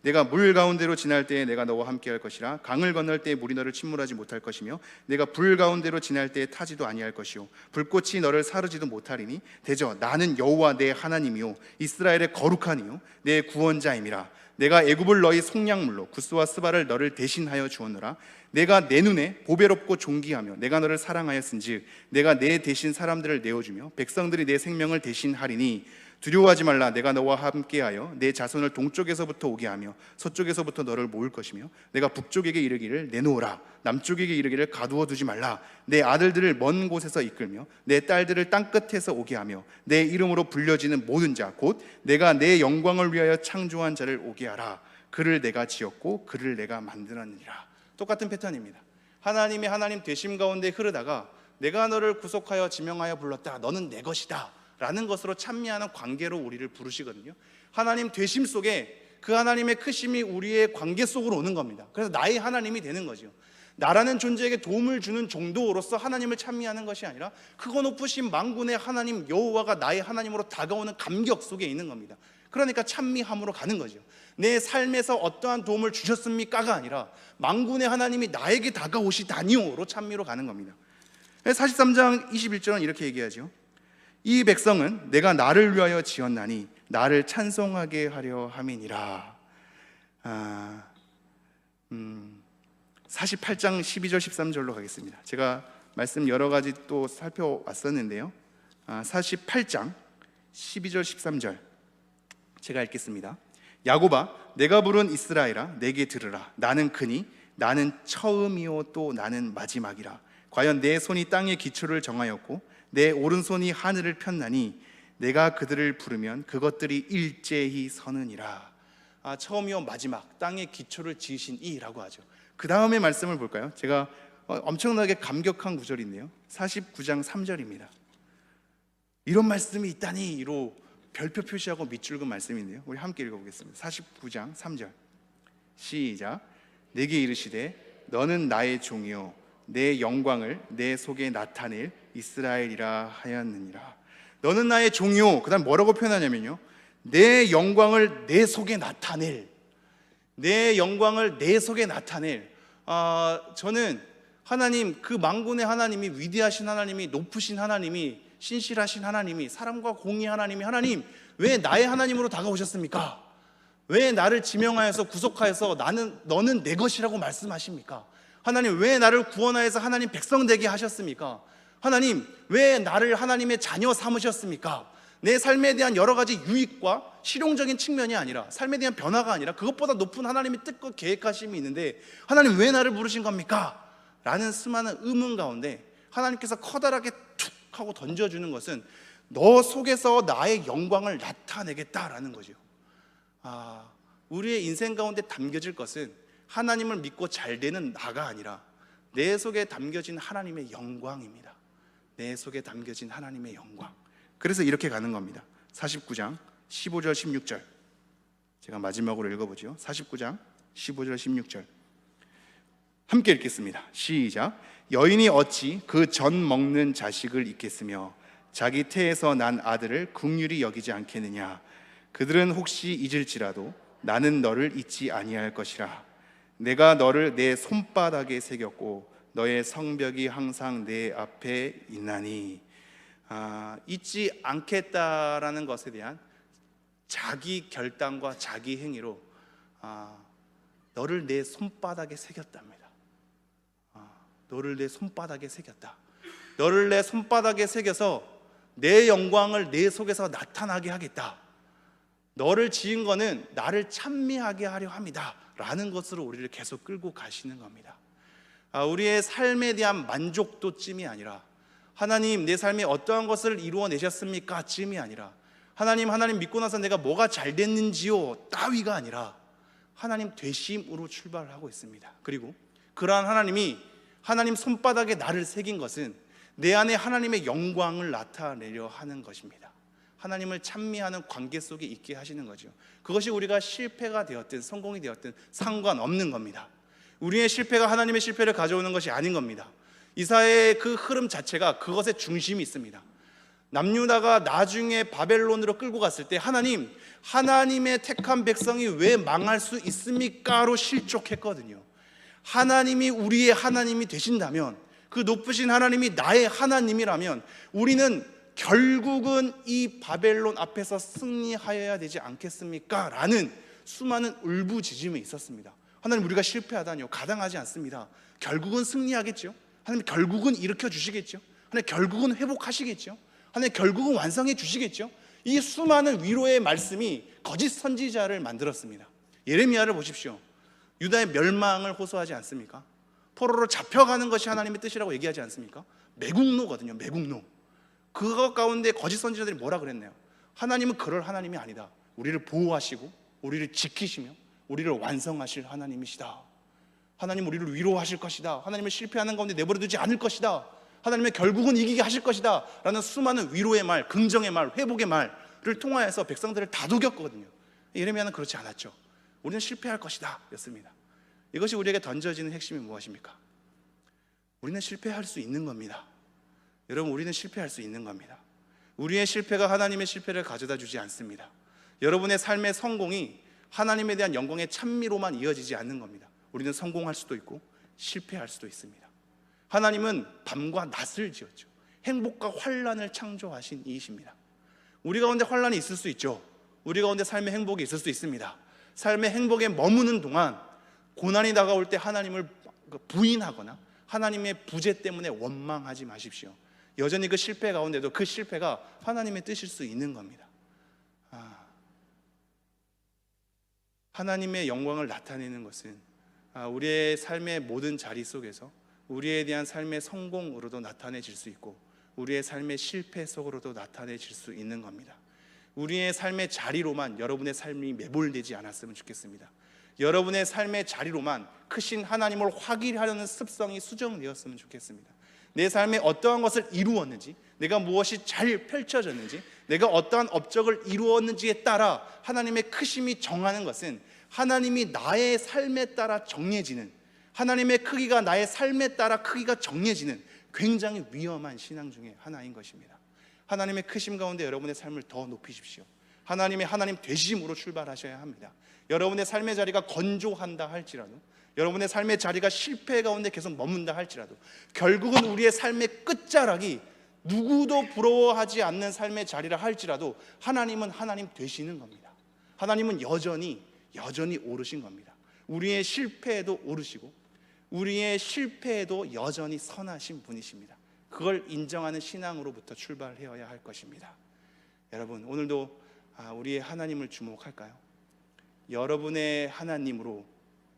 내가 물 가운데로 지날 때에 내가 너와 함께 할 것이라. 강을 건널 때에 물이 너를 침몰하지 못할 것이며 내가 불 가운데로 지날 때에 타지도 아니할 것이요 불꽃이 너를 사르지도 못하리니 대저 나는 여호와 내 하나님이요 이스라엘의 거룩한 이요 내 구원자임이라. 내가 애굽을 너희 속량물로 구스와 스바를 너를 대신하여 주었노라. 내가 내 눈에 보배롭고 존귀하며 내가 너를 사랑하였은즉 내가 내 대신 사람들을 내어주며 백성들이 내 생명을 대신하리니 두려워하지 말라. 내가 너와 함께하여 내 자손을 동쪽에서부터 오게 하며 서쪽에서부터 너를 모을 것이며 내가 북쪽에게 이르기를 내놓으라. 남쪽에게 이르기를 가두어 두지 말라. 내 아들들을 먼 곳에서 이끌며 내 딸들을 땅끝에서 오게 하며 내 이름으로 불려지는 모든 자 곧 내가 내 영광을 위하여 창조한 자를 오게 하라. 그를 내가 지었고 그를 내가 만들었느니라. 똑같은 패턴입니다. 하나님의 하나님 되심 가운데 흐르다가 내가 너를 구속하여 지명하여 불렀다. 너는 내 것이다 라는 것으로 찬미하는 관계로 우리를 부르시거든요. 하나님 되심 속에 그 하나님의 크심이 우리의 관계 속으로 오는 겁니다. 그래서 나의 하나님이 되는 거죠. 나라는 존재에게 도움을 주는 정도로서 하나님을 찬미하는 것이 아니라 크고 높으신 만군의 하나님 여호와가 나의 하나님으로 다가오는 감격 속에 있는 겁니다. 그러니까 찬미함으로 가는 거죠. 내 삶에서 어떠한 도움을 주셨습니까가 아니라 만군의 하나님이 나에게 다가오시다니요로 찬미로 가는 겁니다. 43장 21절은 이렇게 얘기하죠. 이 백성은 내가 나를 위하여 지었나니 나를 찬송하게 하려 함이니라. 48장 12절 13절로 가겠습니다. 제가 말씀 여러 가지 또 살펴왔었는데요. 48장 12절 13절 제가 읽겠습니다. 야곱아, 내가 부른 이스라엘아, 내게 들으라. 나는 그니 나는 처음이요 또 나는 마지막이라. 과연 내 손이 땅의 기초를 정하였고 내 오른손이 하늘을 폈나니 내가 그들을 부르면 그것들이 일제히 서느니라. 처음이요 마지막, 땅의 기초를 지으신 이라고 하죠. 그 다음에 말씀을 볼까요? 제가 엄청나게 감격한 구절인데요. 49장 3절입니다. 이런 말씀이 있다니로 별표 표시하고 밑줄 긋은 말씀인데요. 우리 함께 읽어보겠습니다. 49장 3절 시작. 내게 이르시되 너는 나의 종이요 내 영광을 내 속에 나타낼 이스라엘이라 하였느니라. 너는 나의 종이요, 그 다음 뭐라고 표현하냐면요, 내 영광을 내 속에 나타낼, 내 영광을 내 속에 나타낼. 저는 하나님, 그 만군의 하나님이, 위대하신 하나님이, 높으신 하나님이, 신실하신 하나님이, 사랑과 공의 하나님이, 하나님 왜 나의 하나님으로 다가오셨습니까? 왜 나를 지명하여서 구속하여서 너는 내 것이라고 말씀하십니까? 하나님 왜 나를 구원하여서 하나님 백성 되게 하셨습니까? 하나님 왜 나를 하나님의 자녀 삼으셨습니까? 내 삶에 대한 여러 가지 유익과 실용적인 측면이 아니라, 삶에 대한 변화가 아니라 그것보다 높은 하나님의 뜻과 계획하심이 있는데 하나님 왜 나를 부르신 겁니까? 라는 수많은 의문 가운데 하나님께서 커다랗게 툭 하고 던져주는 것은 너 속에서 나의 영광을 나타내겠다라는 거죠. 우리의 인생 가운데 담겨질 것은 하나님을 믿고 잘 되는 나가 아니라 내 속에 담겨진 하나님의 영광입니다. 내 속에 담겨진 하나님의 영광. 그래서 이렇게 가는 겁니다. 49장 15절 16절 제가 마지막으로 읽어보죠. 49장 15절 16절 함께 읽겠습니다. 시작. 여인이 어찌 그 전 먹는 자식을 잊겠으며 자기 태에서 난 아들을 긍휼히 여기지 않겠느냐. 그들은 혹시 잊을지라도 나는 너를 잊지 아니할 것이라. 내가 너를 내 손바닥에 새겼고 너의 성벽이 항상 내 앞에 있나니. 잊지 않겠다라는 것에 대한 자기 결단과 자기 행위로 너를 내 손바닥에 새겼답니다. 너를 내 손바닥에 새겼다. 너를 내 손바닥에 새겨서 내 영광을 내 속에서 나타나게 하겠다. 너를 지은 거는 나를 찬미하게 하려 합니다 라는 것으로 우리를 계속 끌고 가시는 겁니다. 우리의 삶에 대한 만족도쯤이 아니라 하나님 내 삶에 어떠한 것을 이루어내셨습니까? 쯤이 아니라 하나님 믿고 나서 내가 뭐가 잘 됐는지요? 따위가 아니라 하나님 되심으로 출발하고 있습니다. 그리고 그러한 하나님이 하나님 손바닥에 나를 새긴 것은 내 안에 하나님의 영광을 나타내려 하는 것입니다. 하나님을 찬미하는 관계 속에 있게 하시는 거죠. 그것이 우리가 실패가 되었든 성공이 되었든 상관없는 겁니다. 우리의 실패가 하나님의 실패를 가져오는 것이 아닌 겁니다. 이사야의 그 흐름 자체가 그것에 중심이 있습니다. 남유다가 나중에 바벨론으로 끌고 갔을 때 하나님의 택한 백성이 왜 망할 수 있습니까?로 실족했거든요. 하나님이 우리의 하나님이 되신다면, 그 높으신 하나님이 나의 하나님이라면 우리는 결국은 이 바벨론 앞에서 승리하여야 되지 않겠습니까? 라는 수많은 울부짖음이 있었습니다. 하나님 우리가 실패하다니요, 가당하지 않습니다. 결국은 승리하겠죠. 하나님 결국은 일으켜 주시겠죠. 하나님 결국은 회복하시겠죠. 하나님 결국은 완성해 주시겠죠. 이 수많은 위로의 말씀이 거짓 선지자를 만들었습니다. 예레미야를 보십시오. 유다의 멸망을 호소하지 않습니까? 포로로 잡혀가는 것이 하나님의 뜻이라고 얘기하지 않습니까? 매국노거든요. 매국노. 그것 가운데 거짓 선지자들이 뭐라 그랬나요? 하나님은 그럴 하나님이 아니다. 우리를 보호하시고 우리를 지키시며 우리를 완성하실 하나님이시다. 하나님 우리를 위로하실 것이다. 하나님을 실패하는 가운데 내버려두지 않을 것이다. 하나님의 결국은 이기게 하실 것이다 라는 수많은 위로의 말, 긍정의 말, 회복의 말을 통하여서 백성들을 다독였거든요. 예레미야는 그렇지 않았죠. 우리는 실패할 것이다 였습니다. 이것이 우리에게 던져지는 핵심이 무엇입니까? 우리는 실패할 수 있는 겁니다. 여러분, 우리는 실패할 수 있는 겁니다. 우리의 실패가 하나님의 실패를 가져다 주지 않습니다. 여러분의 삶의 성공이 하나님에 대한 영광의 찬미로만 이어지지 않는 겁니다. 우리는 성공할 수도 있고 실패할 수도 있습니다. 하나님은 밤과 낮을 지었죠. 행복과 환란을 창조하신 이이십니다. 우리 가운데 환란이 있을 수 있죠. 우리 가운데 삶의 행복이 있을 수 있습니다. 삶의 행복에 머무는 동안 고난이 다가올 때 하나님을 부인하거나 하나님의 부재 때문에 원망하지 마십시오. 여전히 그 실패 가운데도 그 실패가 하나님의 뜻일 수 있는 겁니다. 하나님의 영광을 나타내는 것은 우리의 삶의 모든 자리 속에서 우리에 대한 삶의 성공으로도 나타내질 수 있고 우리의 삶의 실패 속으로도 나타내질 수 있는 겁니다. 우리의 삶의 자리로만 여러분의 삶이 매몰되지 않았으면 좋겠습니다. 여러분의 삶의 자리로만 크신 하나님을 확인하려는 습성이 수정되었으면 좋겠습니다. 내 삶에 어떠한 것을 이루었는지, 내가 무엇이 잘 펼쳐졌는지, 내가 어떠한 업적을 이루었는지에 따라 하나님의 크심이 정하는 것은 하나님이 나의 삶에 따라 정해지는, 하나님의 크기가 나의 삶에 따라 크기가 정해지는 굉장히 위험한 신앙 중에 하나인 것입니다. 하나님의 크심 가운데 여러분의 삶을 더 높이십시오. 하나님의 하나님 되심으로 출발하셔야 합니다. 여러분의 삶의 자리가 건조한다 할지라도, 여러분의 삶의 자리가 실패 가운데 계속 머문다 할지라도, 결국은 우리의 삶의 끝자락이 누구도 부러워하지 않는 삶의 자리라 할지라도 하나님은 하나님 되시는 겁니다. 하나님은 여전히 오르신 겁니다. 우리의 실패에도 오르시고 우리의 실패에도 여전히 선하신 분이십니다. 그걸 인정하는 신앙으로부터 출발해야 할 것입니다. 여러분, 오늘도 우리의 하나님을 주목할까요? 여러분의 하나님으로,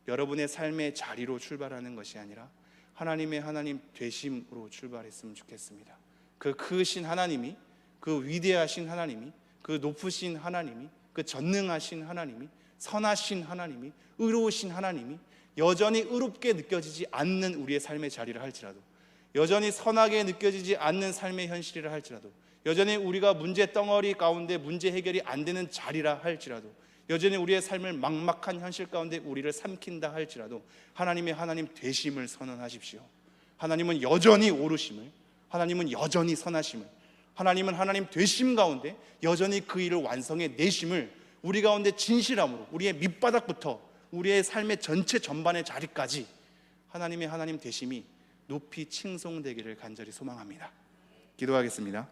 여러분의 삶의 자리로 출발하는 것이 아니라 하나님의 하나님 되심으로 출발했으면 좋겠습니다. 그 크신 하나님이, 그 위대하신 하나님이, 그 높으신 하나님이, 그 전능하신 하나님이, 선하신 하나님이, 의로우신 하나님이 여전히 의롭게 느껴지지 않는 우리의 삶의 자리를 할지라도, 여전히 선하게 느껴지지 않는 삶의 현실이라 할지라도, 여전히 우리가 문제 덩어리 가운데 문제 해결이 안 되는 자리라 할지라도, 여전히 우리의 삶을 막막한 현실 가운데 우리를 삼킨다 할지라도 하나님의 하나님 되심을 선언하십시오. 하나님은 여전히 오르심을, 하나님은 여전히 선하심을, 하나님은 하나님 되심 가운데 여전히 그 일을 완성해 내심을 우리 가운데 진실함으로, 우리의 밑바닥부터 우리의 삶의 전체 전반의 자리까지 하나님의 하나님 되심이 높이 칭송되기를 간절히 소망합니다. 기도하겠습니다.